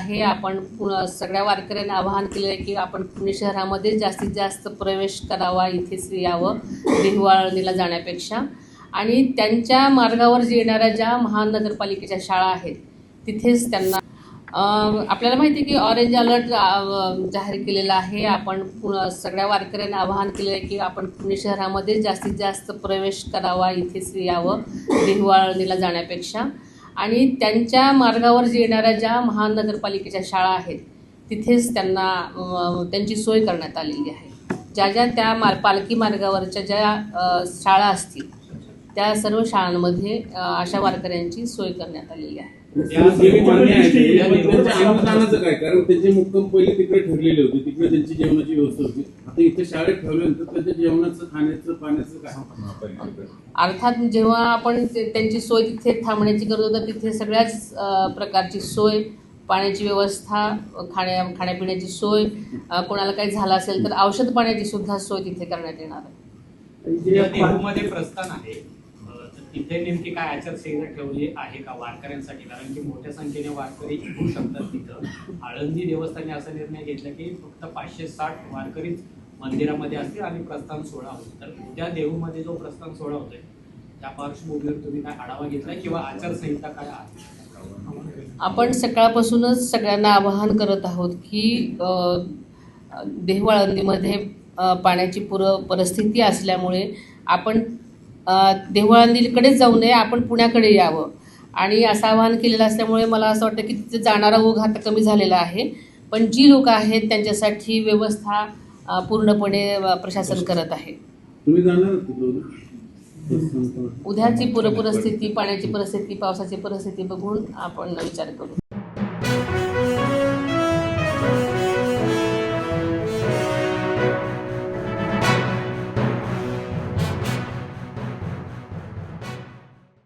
आहे। आपण सगळ्या वारकऱ्यांना आवाहन केलं आहे की आपण पुणे शहरामध्ये जास्तीत जास्त प्रवेश करावा, इथेच यावं देहू-आळंदीला जाण्यापेक्षा। आणि त्यांच्या मार्गावर जे येणाऱ्या ज्या महानगरपालिकेच्या शाळा आहेत तिथेच त्यांना आपल्याला माहिती आहे की ऑरेंज अलर्ट जाहीर केलेला आहे। आपण सगळ्या वारकऱ्यांना आवाहन केलं आहे की आपण पुणे शहरामध्ये जास्तीत जास्त प्रवेश करावा, इथेच यावं देहू-आळंदीला जाण्यापेक्षा। आणि त्यांच्या मार्गावर जे येणाऱ्या ज्या महानगरपालिकेच्या शाळा आहेत तिथेच त्यांना त्यांची सोय करण्यात आलेली आहे। ज्या त्या पालखी मार्गावरच्या ज्या शाळा असतील त्या सर्व शाळांमध्ये अशा वारकऱ्यांची सोय करण्यात आलेली आहे। अनुदानाचं काय, कारण त्यांचे मुक्काम पहिले तिकडे ठरलेले होते, तिकडे त्यांची जेवणाची व्यवस्था होती। आता इथे शाळेत ठेवल्यानंतर त्यांच्या जेवणाचं, खाण्याचं, पाण्याचं काय? अर्थात जेव्हा आपण त्यांची सोय तिथे थांबण्याची गरज होतं तिथे सगळ्याच प्रकारची सोय, पाण्याची व्यवस्था, खाण्यापिण्याची सोय, कोणाला काही झालं असेल तर औषध पाण्याची सुद्धा सोय तिथे करण्यात येणार आहे। देहूमध्ये प्रस्थान आहे तिथे नेमकी काय आचारसंहिता ठेवली आहे का वारकऱ्यांसाठी? कारण की मोठ्या संख्येने वारकरी येऊ शकतात तिथं। आळंदी देवस्थानाने असा निर्णय घेतला की फक्त 560 वारकरीच मंदिरामध्ये असतील आणि प्रस्थान सोहळा होईल। तर उद्या देहूमध्ये जो प्रस्थान सोहळा होतोय त्या पार्श्वभूमीवर तुम्ही काय आढावा घेतलाय किंवा आचारसंहिता काय आहे? आपण सकाळपासूनच सगळ्यांना आवाहन करत आहोत की देहू-आळंदीमध्ये पाण्याची परिस्थिती असल्यामुळे आपण देहू-आळंदीकडेच जाऊ नये, आपण पुण्याकडे यावं आणि असं आवाहन केलेलं असल्यामुळे मला असं वाटतं की तिथे जाणारा ओघ आता कमी झालेला आहे। पण जी लोक आहेत त्यांच्यासाठी व्यवस्था पूर्णपणे प्रशासन करत आहे। तुम्ही जाणार उद्याची पूरपरिस्थिती, पाण्याची परिस्थिती, पावसाची परिस्थिती बघून आपण विचार करू।